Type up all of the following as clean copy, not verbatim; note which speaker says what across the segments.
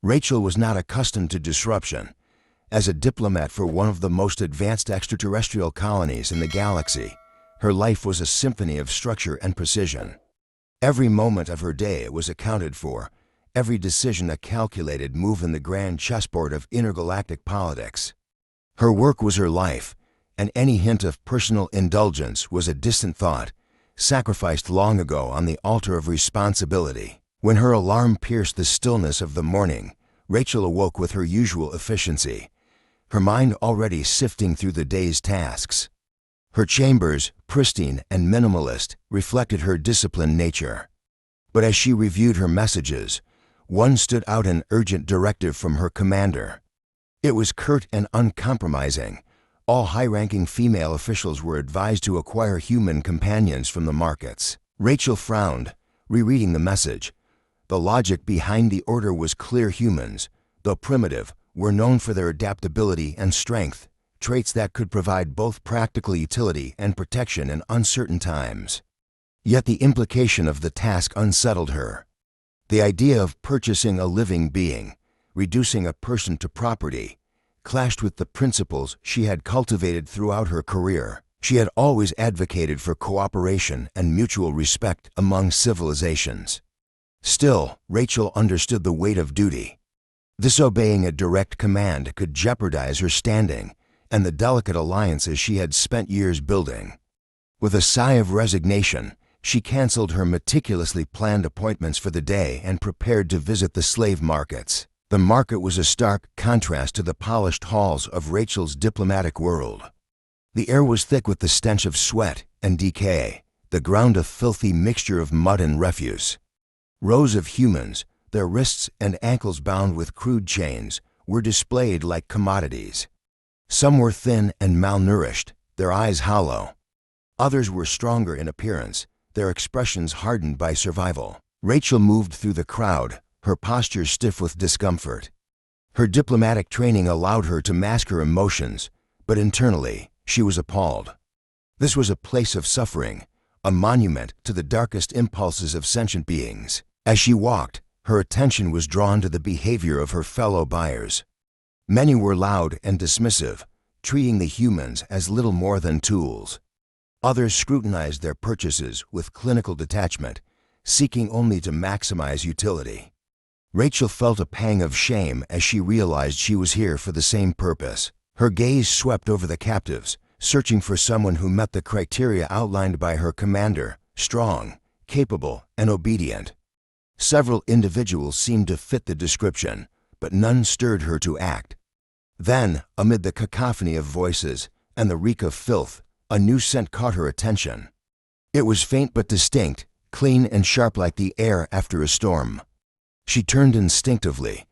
Speaker 1: Rachel was not accustomed to disruption. As a diplomat for one of the most advanced extraterrestrial colonies in the galaxy, her life was a symphony of structure and precision. Every moment of her day was accounted for, every decision a calculated move in the grand chessboard of intergalactic politics. Her work was her life, and any hint of personal indulgence was a distant thought, sacrificed long ago on the altar of responsibility. When her alarm pierced the stillness of the morning, Rachel awoke with her usual efficiency, her mind already sifting through the day's tasks. Her chambers, pristine and minimalist, reflected her disciplined nature. But as she reviewed her messages, one stood out: an urgent directive from her commander. It was curt and uncompromising. All high-ranking female officials were advised to acquire human companions from the markets. Rachel frowned, rereading the message. The logic behind the order was clear. Humans, though primitive, were known for their adaptability and strength, traits that could provide both practical utility and protection in uncertain times. Yet the implication of the task unsettled her. The idea of purchasing a living being, reducing a person to property, clashed with the principles she had cultivated throughout her career. She had always advocated for cooperation and mutual respect among civilizations. Still, Rachel understood the weight of duty. Disobeying a direct command could jeopardize her standing and the delicate alliances she had spent years building. With a sigh of resignation, she canceled her meticulously planned appointments for the day and prepared to visit the slave markets. The market was a stark contrast to the polished halls of Rachel's diplomatic world. The air was thick with the stench of sweat and decay, the ground a filthy mixture of mud and refuse. Rows of humans, their wrists and ankles bound with crude chains, were displayed like commodities. Some were thin and malnourished, their eyes hollow. Others were stronger in appearance, their expressions hardened by survival. Rachel moved through the crowd, her posture stiff with discomfort. Her diplomatic training allowed her to mask her emotions, but internally, she was appalled. This was a place of suffering, a monument to the darkest impulses of sentient beings. As she walked, her attention was drawn to the behavior of her fellow buyers. Many were loud and dismissive, treating the humans as little more than tools. Others scrutinized their purchases with clinical detachment, seeking only to maximize utility. Rachel felt a pang of shame as she realized she was here for the same purpose. Her gaze swept over the captives, searching for someone who met the criteria outlined by her commander: strong, capable, and obedient. Several individuals seemed to fit the description, but none stirred her to act. Then, amid the cacophony of voices and the reek of filth, a new scent caught her attention. It was faint but distinct, clean and sharp like the air after a storm. She turned instinctively,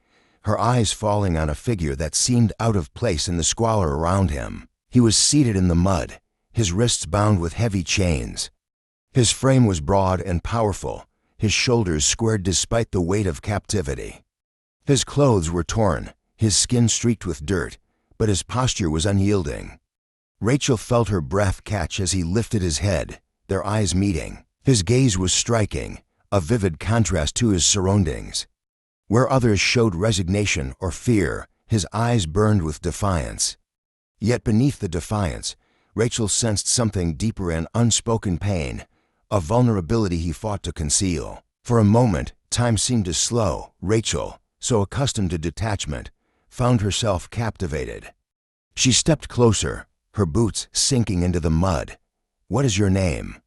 Speaker 1: her eyes falling on a figure that seemed out of place in the squalor around him. He was seated in the mud, his wrists bound with heavy chains. His frame was broad and powerful, his shoulders squared despite the weight of captivity. His clothes were torn, his skin streaked with dirt, but his posture was unyielding. Rachel felt her breath catch as he lifted his head, their eyes meeting. His gaze was striking, a vivid contrast to his surroundings. Where others showed resignation or fear, his eyes burned with defiance. Yet beneath the defiance, Rachel sensed something deeper and unspoken pain, a vulnerability he fought to conceal. For a moment, time seemed to slow. Rachel, so accustomed to detachment, found herself captivated. She stepped closer, her boots sinking into the mud. "What is your name?"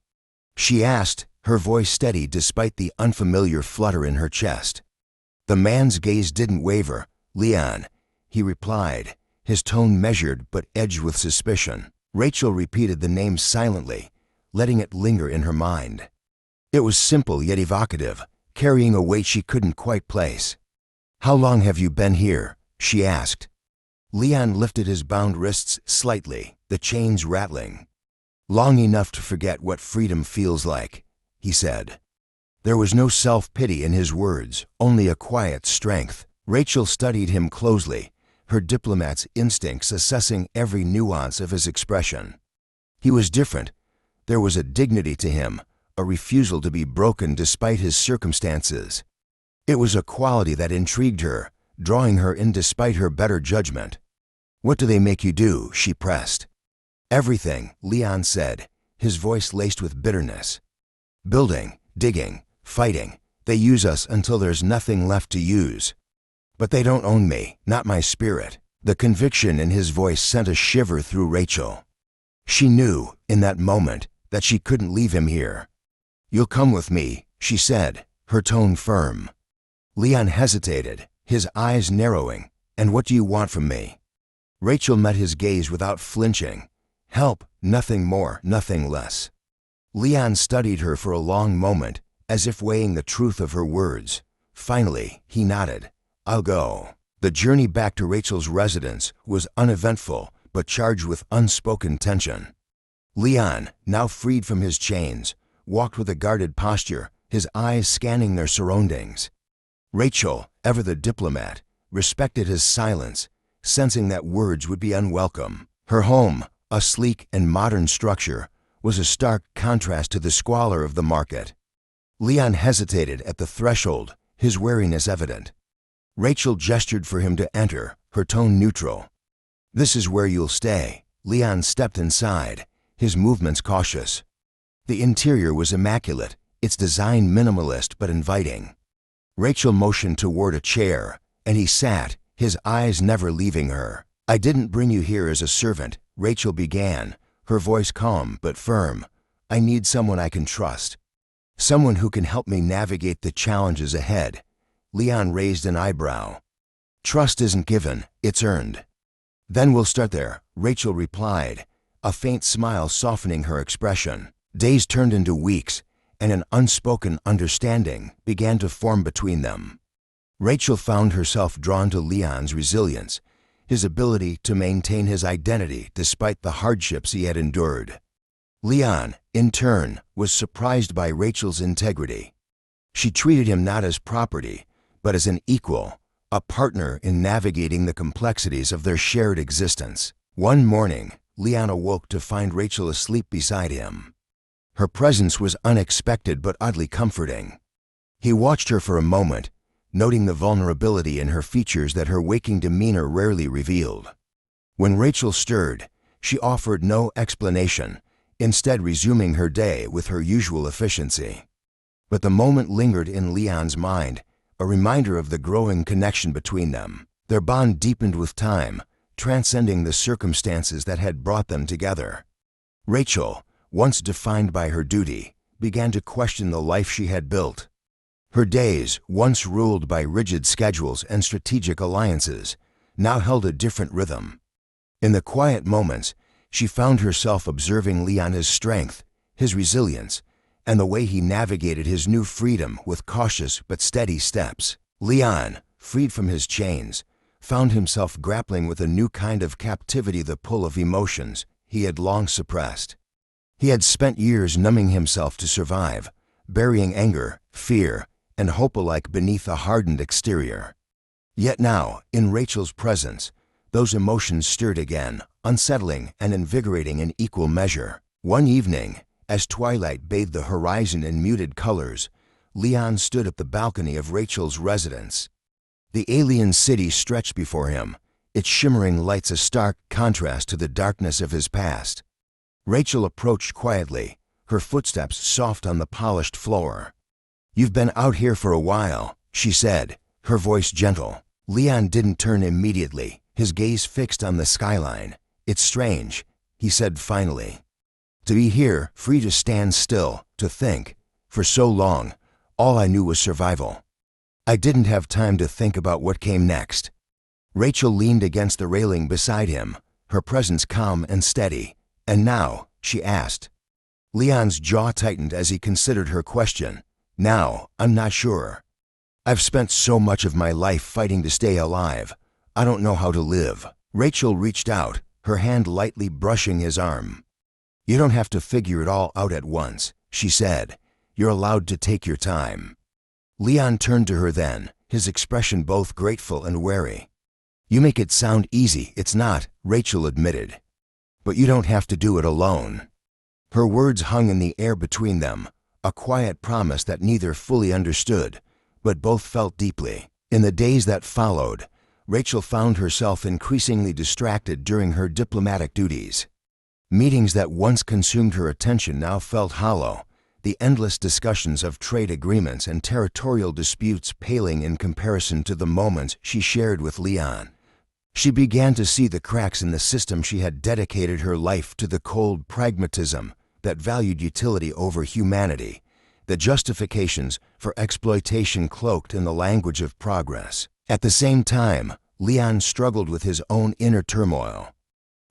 Speaker 1: she asked, her voice steady despite the unfamiliar flutter in her chest. The man's gaze didn't waver. "Leon," he replied, his tone measured but edged with suspicion. Rachel repeated the name silently, letting it linger in her mind. It was simple yet evocative, carrying a weight she couldn't quite place. "How long have you been here?" she asked. Leon lifted his bound wrists slightly, the chains rattling. "Long enough to forget what freedom feels like," he said. There was no self-pity in his words, only a quiet strength. Rachel studied him closely, her diplomat's instincts assessing every nuance of his expression. He was different. There was a dignity to him, a refusal to be broken despite his circumstances. It was a quality that intrigued her, drawing her in despite her better judgment. "What do they make you do?" she pressed. "Everything," Leon said, his voice laced with bitterness. "Building, digging, fighting. They use us until there's nothing left to use. But they don't own me, not my spirit." The conviction in his voice sent a shiver through Rachel. She knew, in that moment, that she couldn't leave him here. "You'll come with me," she said, her tone firm. Leon hesitated, his eyes narrowing. "And what do you want from me?" Rachel met his gaze without flinching. "Help, nothing more, nothing less." Leon studied her for a long moment, as if weighing the truth of her words. Finally, he nodded. "I'll go." The journey back to Rachel's residence was uneventful, but charged with unspoken tension. Leon, now freed from his chains, walked with a guarded posture, his eyes scanning their surroundings. Rachel, ever the diplomat, respected his silence, sensing that words would be unwelcome. Her home, a sleek and modern structure, was a stark contrast to the squalor of the market. Leon hesitated at the threshold, his wariness evident. Rachel gestured for him to enter, her tone neutral. "This is where you'll stay." Leon stepped inside, his movements cautious. The interior was immaculate, its design minimalist but inviting. Rachel motioned toward a chair, and he sat, his eyes never leaving her. "I didn't bring you here as a servant," Rachel began, her voice calm but firm. "I need someone I can trust. Someone who can help me navigate the challenges ahead." Leon raised an eyebrow. "Trust isn't given, it's earned." "Then we'll start there," Rachel replied, a faint smile softening her expression. Days turned into weeks, and an unspoken understanding began to form between them. Rachel found herself drawn to Leon's resilience, his ability to maintain his identity despite the hardships he had endured. Leon, in turn, was surprised by Rachel's integrity. She treated him not as property, but as an equal, a partner in navigating the complexities of their shared existence. One morning, Leon awoke to find Rachel asleep beside him. Her presence was unexpected but oddly comforting. He watched her for a moment, noting the vulnerability in her features that her waking demeanor rarely revealed. When Rachel stirred, she offered no explanation, instead resuming her day with her usual efficiency. But the moment lingered in Leon's mind, a reminder of the growing connection between them. Their bond deepened with time, transcending the circumstances that had brought them together. Rachel, once defined by her duty, began to question the life she had built. Her days, once ruled by rigid schedules and strategic alliances, now held a different rhythm. In the quiet moments, she found herself observing Leon's strength, his resilience, and the way he navigated his new freedom with cautious but steady steps. Leon, freed from his chains, found himself grappling with a new kind of captivity, the pull of emotions he had long suppressed. He had spent years numbing himself to survive, burying anger, fear, and hope alike beneath a hardened exterior. Yet now, in Rachel's presence, those emotions stirred again, unsettling and invigorating in equal measure. One evening, as twilight bathed the horizon in muted colors, Leon stood at the balcony of Rachel's residence. The alien city stretched before him, its shimmering lights a stark contrast to the darkness of his past. Rachel approached quietly, her footsteps soft on the polished floor. "You've been out here for a while," she said, her voice gentle. Leon didn't turn immediately, his gaze fixed on the skyline. "It's strange," he said finally. "To be here, free to stand still, to think. For so long, all I knew was survival. I didn't have time to think about what came next." Rachel leaned against the railing beside him, her presence calm and steady. "And now?" she asked. Leon's jaw tightened as he considered her question. "Now, I'm not sure. I've spent so much of my life fighting to stay alive. I don't know how to live." Rachel reached out, her hand lightly brushing his arm. "You don't have to figure it all out at once," she said. "You're allowed to take your time." Leon turned to her then, his expression both grateful and wary. "You make it sound easy. It's not," Rachel admitted. "But you don't have to do it alone." Her words hung in the air between them, a quiet promise that neither fully understood, but both felt deeply. In the days that followed, Rachel found herself increasingly distracted during her diplomatic duties. Meetings that once consumed her attention now felt hollow, the endless discussions of trade agreements and territorial disputes paling in comparison to the moments she shared with Leon. She began to see the cracks in the system she had dedicated her life to, the cold pragmatism that valued utility over humanity, the justifications for exploitation cloaked in the language of progress. At the same time, Leon struggled with his own inner turmoil.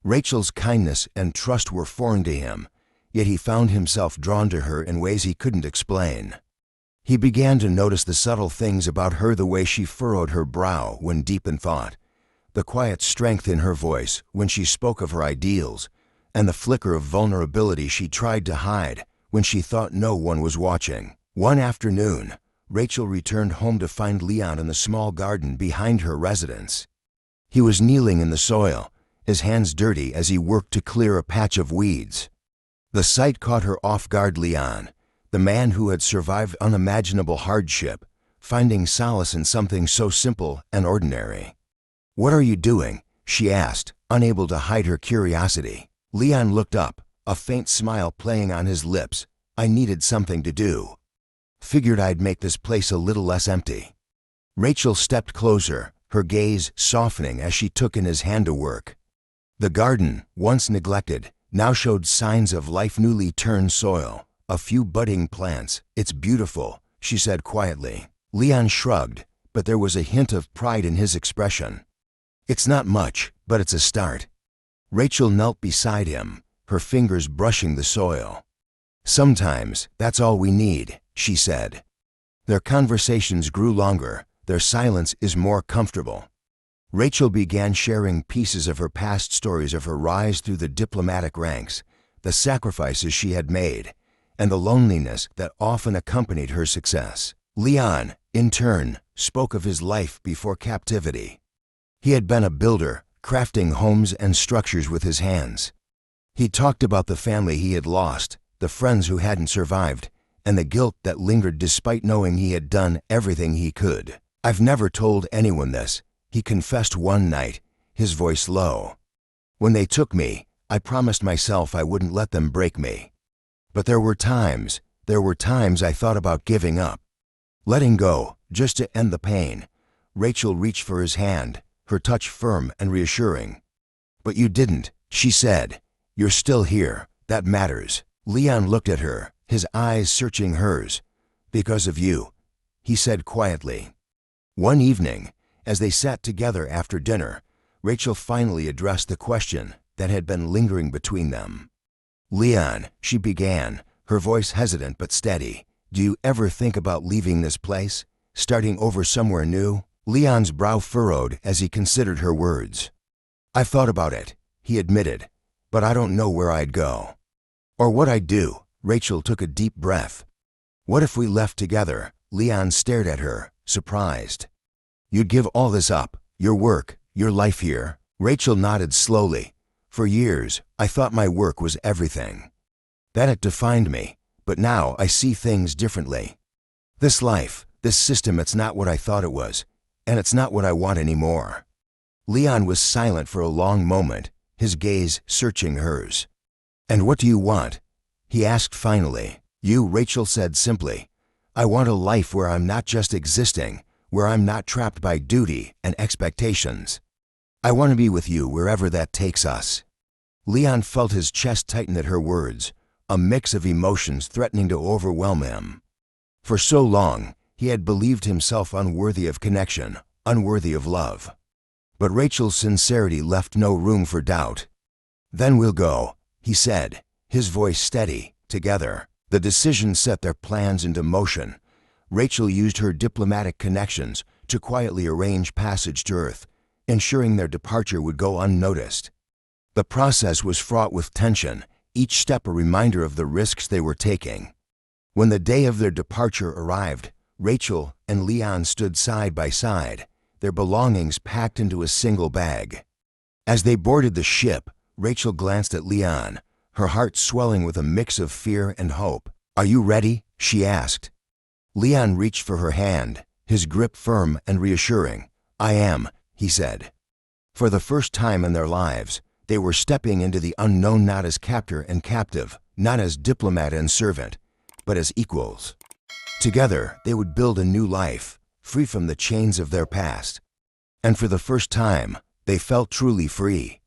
Speaker 1: Rachel's kindness and trust were foreign to him, yet he found himself drawn to her in ways he couldn't explain. He began to notice the subtle things about her, the way she furrowed her brow when deep in thought, the quiet strength in her voice when she spoke of her ideals, and the flicker of vulnerability she tried to hide when she thought no one was watching. One afternoon, Rachel returned home to find Leon in the small garden behind her residence. He was kneeling in the soil, his hands dirty as he worked to clear a patch of weeds. The sight caught her off guard. Leon, the man who had survived unimaginable hardship, finding solace in something so simple and ordinary. "What are you doing?" she asked, unable to hide her curiosity. Leon looked up, a faint smile playing on his lips. "I needed something to do. Figured I'd make this place a little less empty." Rachel stepped closer, her gaze softening as she took in his handiwork. The garden, once neglected, now showed signs of life. Newly turned soil, a few budding plants. "It's beautiful," she said quietly. Leon shrugged, but there was a hint of pride in his expression. "It's not much, but it's a start." Rachel knelt beside him, her fingers brushing the soil. "Sometimes that's all we need," she said. Their conversations grew longer, their silence is more comfortable. Rachel began sharing pieces of her past, stories of her rise through the diplomatic ranks, the sacrifices she had made, and the loneliness that often accompanied her success. Leon, in turn, spoke of his life before captivity. He had been a builder, crafting homes and structures with his hands. He talked about the family he had lost, the friends who hadn't survived, and the guilt that lingered despite knowing he had done everything he could. "I've never told anyone this," he confessed one night, his voice low. "When they took me, I promised myself I wouldn't let them break me. But there were times I thought about giving up, letting go, just to end the pain." Rachel reached for his hand, her touch firm and reassuring. "But you didn't," she said. "You're still here. That matters." Leon looked at her, his eyes searching hers. "Because of you," he said quietly. One evening, as they sat together after dinner, Rachel finally addressed the question that had been lingering between them. "Leon," she began, her voice hesitant but steady, "do you ever think about leaving this place, starting over somewhere new?" Leon's brow furrowed as he considered her words. "I've thought about it," he admitted, "but I don't know where I'd go. Or what I'd do." Rachel took a deep breath. "What if we left together?" Leon stared at her, surprised. "You'd give all this up, your work, your life here?" Rachel nodded slowly. "For years, I thought my work was everything, that it defined me, but now I see things differently. This life, this system, it's not what I thought it was, and it's not what I want anymore." Leon was silent for a long moment, his gaze searching hers. "And what do you want?" he asked finally. "You," Rachel said simply. "I want a life where I'm not just existing, where I'm not trapped by duty and expectations. I want to be with you wherever that takes us." Leon felt his chest tighten at her words, a mix of emotions threatening to overwhelm him. For so long, he had believed himself unworthy of connection, unworthy of love. But Rachel's sincerity left no room for doubt. "Then we'll go," he said, his voice steady. Together, the decision set their plans into motion. Rachel used her diplomatic connections to quietly arrange passage to Earth, ensuring their departure would go unnoticed. The process was fraught with tension, each step a reminder of the risks they were taking. When the day of their departure arrived, Rachel and Leon stood side by side, their belongings packed into a single bag. As they boarded the ship, Rachel glanced at Leon, her heart swelling with a mix of fear and hope. "Are you ready?" she asked. Leon reached for her hand, his grip firm and reassuring. "I am," he said. For the first time in their lives, they were stepping into the unknown not as captor and captive, not as diplomat and servant, but as equals. Together, they would build a new life, free from the chains of their past. And for the first time, they felt truly free.